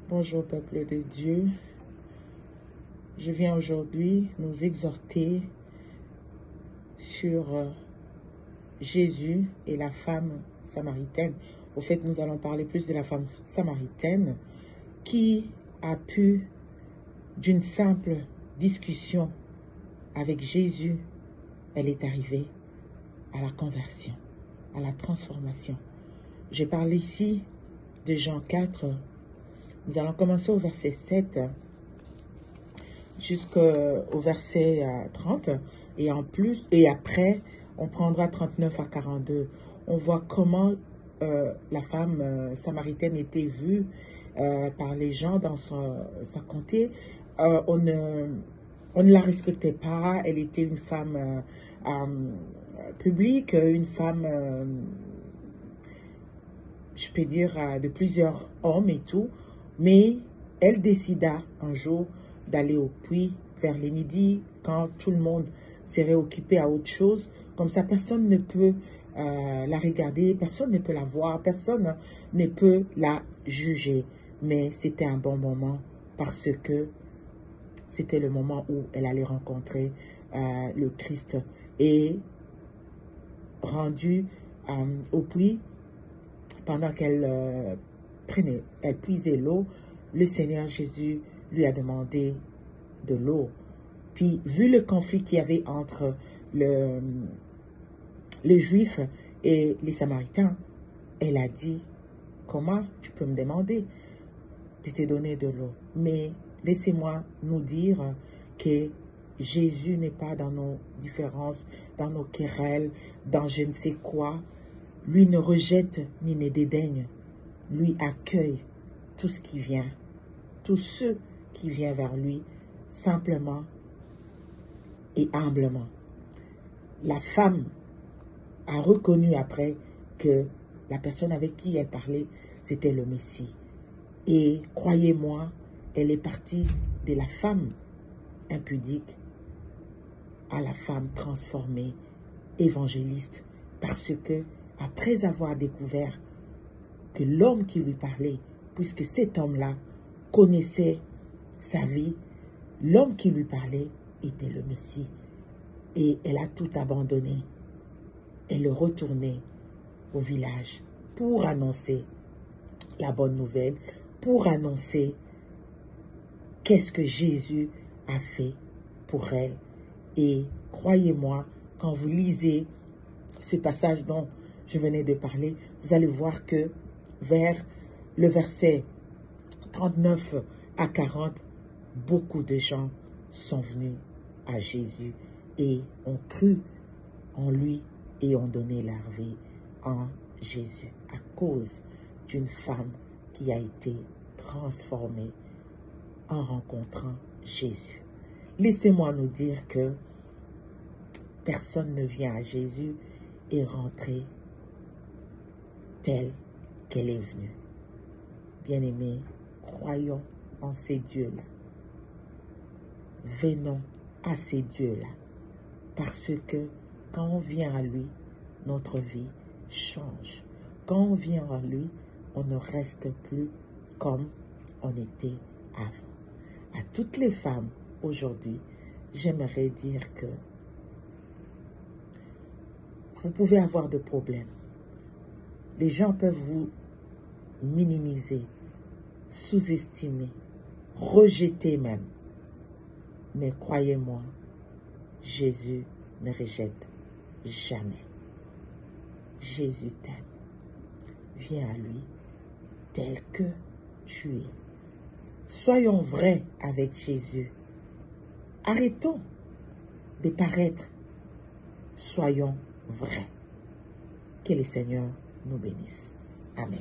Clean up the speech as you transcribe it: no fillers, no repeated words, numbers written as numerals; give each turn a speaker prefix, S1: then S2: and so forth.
S1: Bonjour peuple de Dieu, je viens aujourd'hui nous exhorter sur Jésus et la femme samaritaine. Au fait, nous allons parler plus de la femme samaritaine qui a pu, d'une simple discussion avec Jésus, elle est arrivée à la conversion, à la transformation. Je parle ici de Jean 4. Nous allons commencer au verset 7 jusqu'au verset 30 et après on prendra 39 à 42. On voit comment la femme samaritaine était vue par les gens dans sa comté. On ne la respectait pas, elle était une femme publique, une femme, je peux dire, de plusieurs hommes et tout. Mais elle décida un jour d'aller au puits vers les midis, quand tout le monde serait occupé à autre chose. Comme ça, personne ne peut la regarder, personne ne peut la voir, personne ne peut la juger. Mais c'était un bon moment parce que c'était le moment où elle allait rencontrer le Christ. Et rendue au puits, pendant qu'elle elle puisait l'eau, le Seigneur Jésus lui a demandé de l'eau. Puis, vu le conflit qu'il y avait entre les Juifs et les Samaritains, elle a dit, comment tu peux me demander de te donner de l'eau? Mais laissez-moi nous dire que Jésus n'est pas dans nos différences, dans nos querelles, dans je ne sais quoi. Lui ne rejette ni ne dédaigne. Lui accueille tout ce qui vient, tous ceux qui viennent vers lui, simplement et humblement. La femme a reconnu après que la personne avec qui elle parlait, c'était le Messie. Et croyez-moi, elle est partie de la femme impudique à la femme transformée, évangéliste, parce que après avoir découvert que l'homme qui lui parlait, puisque cet homme-là connaissait sa vie, l'homme qui lui parlait était le Messie. Et elle a tout abandonné. Elle est retournée au village pour annoncer la bonne nouvelle, pour annoncer qu'est-ce que Jésus a fait pour elle. Et croyez-moi, quand vous lisez ce passage dont je venais de parler, vous allez voir que vers le verset 39 à 40, beaucoup de gens sont venus à Jésus et ont cru en lui et ont donné leur vie en Jésus à cause d'une femme qui a été transformée en rencontrant Jésus. Laissez-moi nous dire que personne ne vient à Jésus et rentrer telle qu'elle est venue. Bien-aimés, croyons en ces dieux-là. Venons à ces dieux-là. Parce que quand on vient à lui, notre vie change. Quand on vient à lui, on ne reste plus comme on était avant. À toutes les femmes aujourd'hui, j'aimerais dire que vous pouvez avoir des problèmes. Les gens peuvent vous minimiser, sous-estimer, rejeter même. Mais croyez-moi, Jésus ne rejette jamais. Jésus t'aime. Viens à lui tel que tu es. Soyons vrais avec Jésus. Arrêtons de paraître. Soyons vrais. Que le Seigneur nous bénisse. Amen.